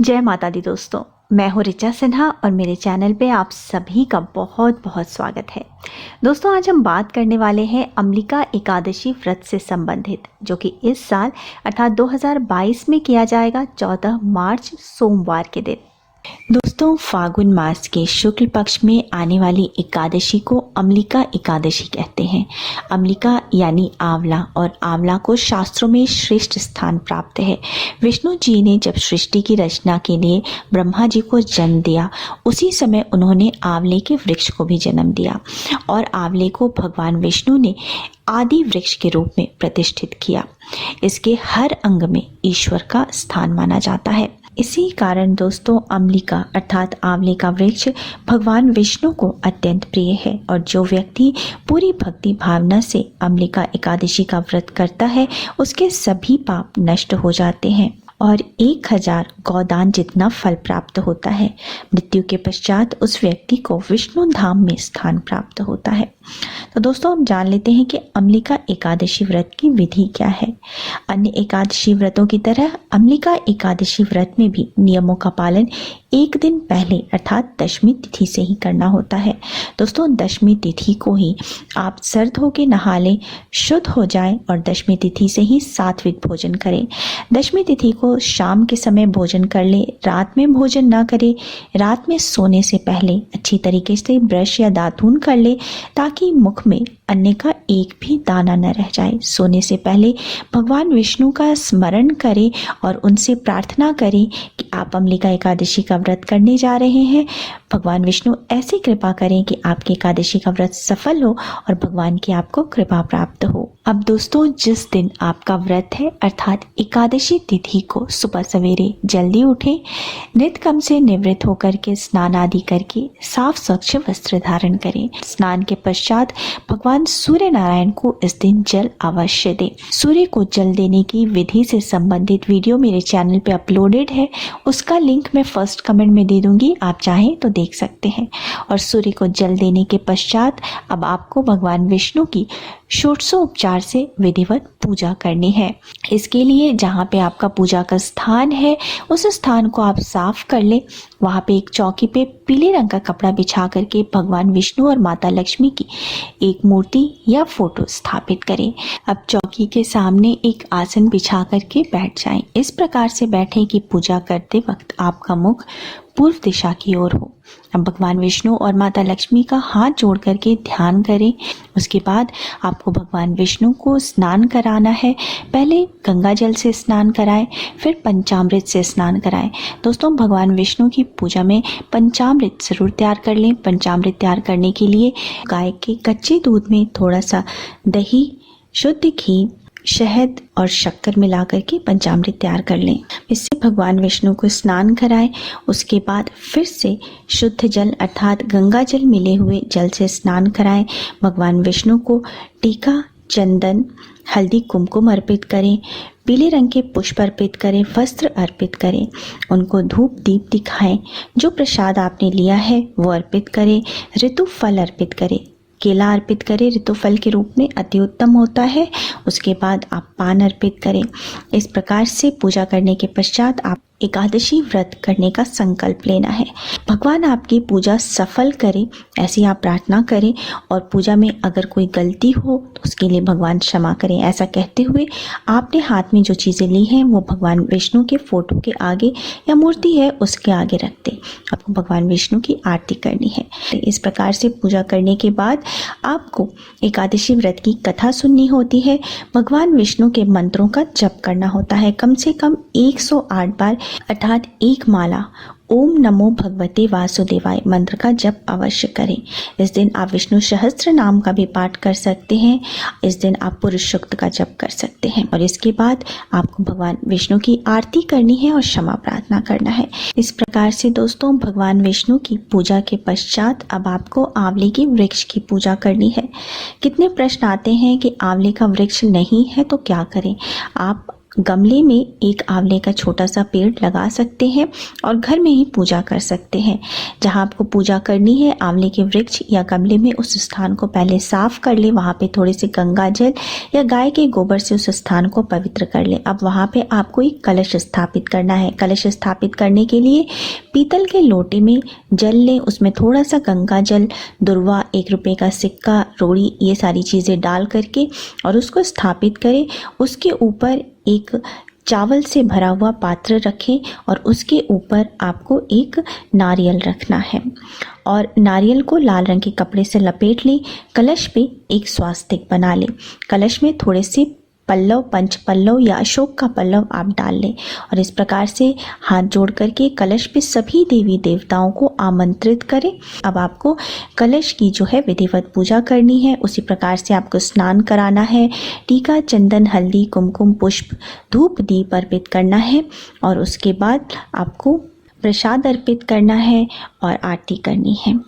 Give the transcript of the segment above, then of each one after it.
जय माता दी दोस्तों, मैं हूँ ऋचा सिन्हा और मेरे चैनल पे आप सभी का बहुत बहुत स्वागत है। दोस्तों, आज हम बात करने वाले हैं अम्लिका एकादशी व्रत से संबंधित, जो कि इस साल अर्थात 2022 में किया जाएगा 14 मार्च सोमवार के दिन। दोस्तों, फागुन मास के शुक्ल पक्ष में आने वाली एकादशी को अम्लिका एकादशी कहते हैं। अम्लिका यानी आंवला, और आंवला को शास्त्रों में श्रेष्ठ स्थान प्राप्त है। विष्णु जी ने जब सृष्टि की रचना के लिए ब्रह्मा जी को जन्म दिया, उसी समय उन्होंने आंवले के वृक्ष को भी जन्म दिया और आंवले को भगवान विष्णु ने आदि वृक्ष के रूप में प्रतिष्ठित किया। इसके हर अंग में ईश्वर का स्थान माना जाता है। इसी कारण दोस्तों, अम्लिका अर्थात आंवले का वृक्ष भगवान विष्णु को अत्यंत प्रिय है, और जो व्यक्ति पूरी भक्ति भावना से अम्लिका एकादशी का व्रत करता है, उसके सभी पाप नष्ट हो जाते हैं और 1000 गौदान जितना फल प्राप्त होता है। मृत्यु के पश्चात उस व्यक्ति को विष्णु धाम में स्थान प्राप्त होता है। तो दोस्तों, हम जान लेते हैं कि अम्लिका एकादशी व्रत की विधि क्या है। अन्य एकादशी व्रतों की तरह अम्लिका एकादशी व्रत में भी नियमों का पालन एक दिन पहले अर्थात दशमी तिथि से ही करना होता है। दोस्तों, दशमी तिथि को ही आप सर धो के नहा लें, शुद्ध हो जाएं और दशमी तिथि से ही सात्विक भोजन करें। दशमी तिथि को शाम के समय भोजन कर ले, रात में भोजन ना करें। रात में सोने से पहले अच्छी तरीके से ब्रश या दातून कर ले, ताकि मुख में अन्न का एक भी दाना न रह जाए। सोने से पहले भगवान विष्णु का स्मरण करें और उनसे प्रार्थना करें कि आप अम्लिका एकादशी का व्रत करने जा रहे हैं। भगवान विष्णु ऐसी कृपा करें कि आपकी एकादशी का व्रत सफल हो और भगवान की आपको कृपा प्राप्त हो। अब दोस्तों, जिस दिन आपका व्रत है अर्थात एकादशी तिथि को सुबह सवेरे जल्दी उठें, नित्यकर्म से निवृत्त होकर के स्नान आदि करके साफ स्वच्छ वस्त्र धारण करें। स्नान के पश्चात भगवान सूर्य नारायण को इस दिन जल अवश्य दें। सूर्य को जल देने की विधि से संबंधित वीडियो मेरे चैनल पे अपलोडेड है, उसका लिंक मैं फर्स्ट कमेंट में दे दूंगी, आप चाहें तो देख सकते हैं। और सूर्य को जल देने के पश्चात अब आपको भगवान विष्णु की षोडशोपचार से विधिवत पूजा करनी है। इसके लिए जहाँ पे आपका पूजा का स्थान है, उस स्थान को आप साफ कर ले। वहाँ पे एक चौकी पे पीले रंग का कपड़ा बिछा करके भगवान विष्णु और माता लक्ष्मी की एक मूर्ति या फोटो स्थापित करें। अब चौकी के सामने एक आसन बिछा करके बैठ जाएं। इस प्रकार से बैठें कि पूजा करते वक्त आपका मुख पूर्व दिशा की ओर हो। अब भगवान विष्णु और माता लक्ष्मी का हाथ जोड़ करके ध्यान करें। उसके बाद आपको भगवान विष्णु को स्नान कराना है। पहले गंगा जल से स्नान कराएं, फिर पंचामृत से स्नान कराएं। दोस्तों, भगवान विष्णु की पूजा में पंचामृत जरूर तैयार कर लें। पंचामृत तैयार करने के लिए गाय के कच्चे दूध में थोड़ा सा दही, शुद्ध घी, शहद और शक्कर मिला करके पंचामृत तैयार कर लें। इससे भगवान विष्णु को स्नान कराएं। उसके बाद फिर से शुद्ध जल अर्थात गंगा जल मिले हुए जल से स्नान कराएं। भगवान विष्णु को टीका, चंदन, हल्दी, कुमकुम अर्पित करें। पीले रंग के पुष्प अर्पित करें, वस्त्र अर्पित करें, उनको धूप दीप दिखाएं। जो प्रसाद आपने लिया है वो अर्पित करें। ऋतु फल अर्पित करें, केला अर्पित करें, ऋतु फल के रूप में अति उत्तम होता है। उसके बाद आप पान अर्पित करें। इस प्रकार से पूजा करने के पश्चात आप एकादशी व्रत करने का संकल्प लेना है। भगवान आपकी पूजा सफल करें, ऐसी आप प्रार्थना करें। और पूजा में अगर कोई गलती हो तो उसके लिए भगवान क्षमा करें। ऐसा कहते हुए आपने हाथ में जो चीज़ें ली हैं वो भगवान विष्णु के फोटो के आगे या मूर्ति है उसके आगे रख दें। आपको भगवान विष्णु की आरती करनी है। इस प्रकार से पूजा करने के बाद आपको एकादशी व्रत की कथा सुननी होती है। भगवान विष्णु के मंत्रों का जप करना होता है। कम से कम 108 बार अर्थात एक माला ओम नमो भगवते वासुदेवाय मंत्र का जप अवश्य करें। इस दिन आप विष्णु सहस्त्र नाम का भी पाठ कर सकते हैं। इस दिन आप पुरुष सूक्त का जप कर सकते हैं। और इसके बाद आपको भगवान विष्णु की आरती करनी है और क्षमा प्रार्थना करना है। इस प्रकार से दोस्तों, भगवान विष्णु की पूजा के पश्चात अब आपको आंवले के वृक्ष की पूजा करनी है। कितने प्रश्न आते हैं कि आंवले का वृक्ष नहीं है तो क्या करें। आप गमले में एक आंवले का छोटा सा पेड़ लगा सकते हैं और घर में ही पूजा कर सकते हैं। जहाँ आपको पूजा करनी है आंवले के वृक्ष या गमले में उस स्थान को पहले साफ कर ले, वहाँ पे थोड़े से गंगा जल या गाय के गोबर से उस स्थान को पवित्र कर ले। अब वहाँ पे आपको एक कलश स्थापित करना है। कलश स्थापित करने के लिए पीतल के लोटे में जल लें, उसमें थोड़ा सा गंगा जल, दुर्वा, 1 रुपये का सिक्का, रोड़ी, ये सारी चीज़ें डाल करके और उसको स्थापित करें। उसके ऊपर एक चावल से भरा हुआ पात्र रखें और उसके ऊपर आपको एक नारियल रखना है और नारियल को लाल रंग के कपड़े से लपेट लें। कलश पे एक स्वास्तिक बना लें। कलश में थोड़े से पल्लव, पंच पल्लव या अशोक का पल्लव आप डाल लें और इस प्रकार से हाथ जोड़ करके कलश पे सभी देवी देवताओं को आमंत्रित करें। अब आपको कलश की जो है विधिवत पूजा करनी है। उसी प्रकार से आपको स्नान कराना है, टीका, चंदन, हल्दी, कुमकुम, पुष्प, धूप, दीप अर्पित करना है और उसके बाद आपको प्रसाद अर्पित करना है और आरती करनी है।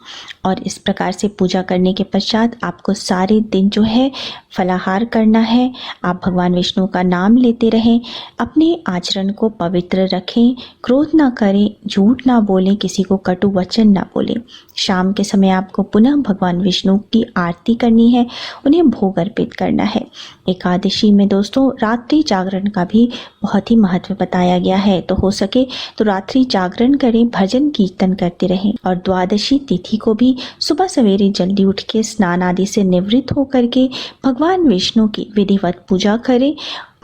और इस प्रकार से पूजा करने के पश्चात आपको सारे दिन जो है फलाहार करना है। आप भगवान विष्णु का नाम लेते रहें, अपने आचरण को पवित्र रखें, क्रोध ना करें, झूठ ना बोलें, किसी को कटु वचन ना बोलें। शाम के समय आपको पुनः भगवान विष्णु की आरती करनी है, उन्हें भोग अर्पित करना है। एकादशी में दोस्तों रात्रि जागरण का भी बहुत ही महत्व बताया गया है, तो हो सके तो रात्रि जागरण करें, भजन कीर्तन करते रहें। और द्वादशी तिथि को भी सुबह सवेरे जल्दी उठ के स्नान आदि से निवृत्त होकर के भगवान विष्णु की विधिवत पूजा करें।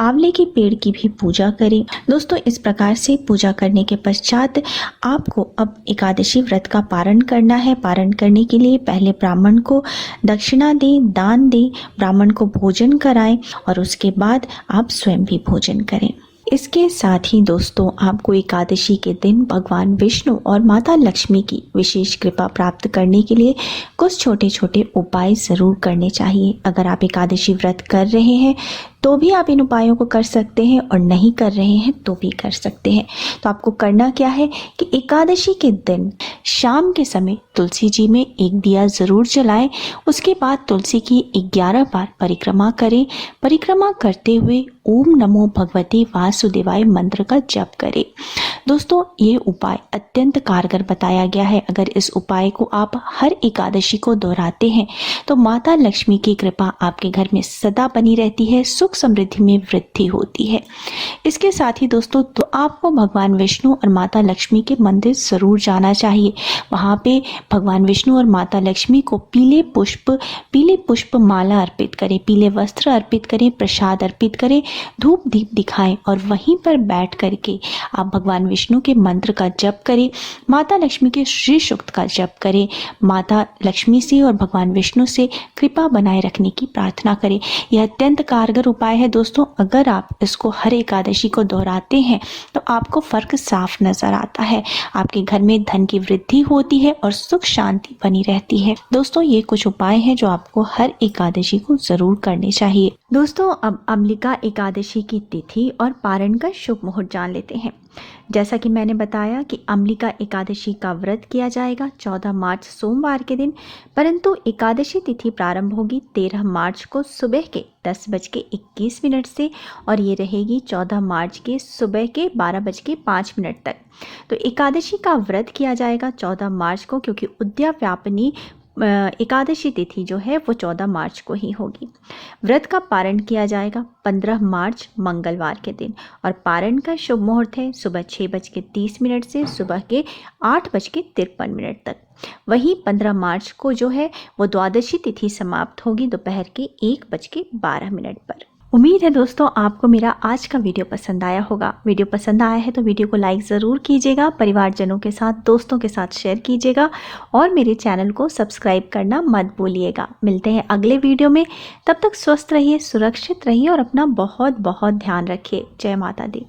आंवले के पेड़ की भी पूजा करें। दोस्तों इस प्रकार से पूजा करने के पश्चात आपको अब एकादशी व्रत का पारण करना है। पारण करने के लिए पहले ब्राह्मण को दक्षिणा दें, दान दें, ब्राह्मण को भोजन कराएं और उसके बाद आप स्वयं भी भोजन करें। इसके साथ ही दोस्तों आपको एकादशी के दिन भगवान विष्णु और माता लक्ष्मी की विशेष कृपा प्राप्त करने के लिए कुछ छोटे छोटे उपाय ज़रूर करने चाहिए। अगर आप एकादशी व्रत कर रहे हैं तो भी आप इन उपायों को कर सकते हैं और नहीं कर रहे हैं तो भी कर सकते हैं। तो आपको करना क्या है कि एकादशी के दिन शाम के समय तुलसी जी में एक दिया ज़रूर जलाएं। उसके बाद तुलसी की 11 बार परिक्रमा करें। परिक्रमा करते हुए ओम नमो भगवते वासुदेवाय मंत्र का जप करें। दोस्तों ये उपाय अत्यंत कारगर बताया गया है। अगर इस उपाय को आप हर एकादशी को दोहराते हैं तो माता लक्ष्मी की कृपा आपके घर में सदा बनी रहती है, सुख समृद्धि में वृद्धि होती है। इसके साथ ही दोस्तों तो आपको भगवान विष्णु और माता लक्ष्मी के मंदिर जरूर जाना चाहिए। वहाँ पे भगवान विष्णु और माता लक्ष्मी को पीले पुष्प माला अर्पित करें, पीले वस्त्र अर्पित करें, प्रसाद अर्पित करें, धूप दीप दिखाएं और वहीं पर बैठ करके आप भगवान विष्णु के मंत्र का जप करें, माता लक्ष्मी के श्री सूक्त का जप करें, माता लक्ष्मी से और भगवान विष्णु से कृपा बनाए रखने की प्रार्थना करें। यह अत्यंत कारगर उपाय है दोस्तों। अगर आप इसको हर एकादशी को दोहराते हैं तो आपको फर्क साफ नजर आता है। आपके घर में धन की वृद्धि होती है और सुख शांति बनी रहती है। दोस्तों ये कुछ उपाय हैं जो आपको हर एकादशी को जरूर करने चाहिए। दोस्तों अब अम्लिका एकादशी की तिथि और पारण का शुभ मुहूर्त जान लेते हैं। जैसा कि मैंने बताया कि अम्लिका एकादशी का व्रत किया जाएगा 14 मार्च सोमवार के दिन, परंतु एकादशी तिथि प्रारंभ होगी 13 मार्च को सुबह के 10:21 से और ये रहेगी 14 मार्च के सुबह के 12:05 तक। तो एकादशी का व्रत किया जाएगा 14 मार्च को, क्योंकि उद्याव्यापनी एकादशी तिथि जो है वो 14 मार्च को ही होगी। व्रत का पारण किया जाएगा 15 मार्च मंगलवार के दिन और पारण का शुभ मुहूर्त है सुबह 6:30 से सुबह के 8:53 तक। वहीं 15 मार्च को जो है वो द्वादशी तिथि समाप्त होगी दोपहर के 1:12 पर। उम्मीद है दोस्तों आपको मेरा आज का वीडियो पसंद आया होगा। वीडियो पसंद आया है तो वीडियो को लाइक ज़रूर कीजिएगा, परिवारजनों के साथ, दोस्तों के साथ शेयर कीजिएगा और मेरे चैनल को सब्सक्राइब करना मत भूलिएगा। मिलते हैं अगले वीडियो में, तब तक स्वस्थ रहिए, सुरक्षित रहिए और अपना बहुत बहुत ध्यान रखिए। जय माता दी।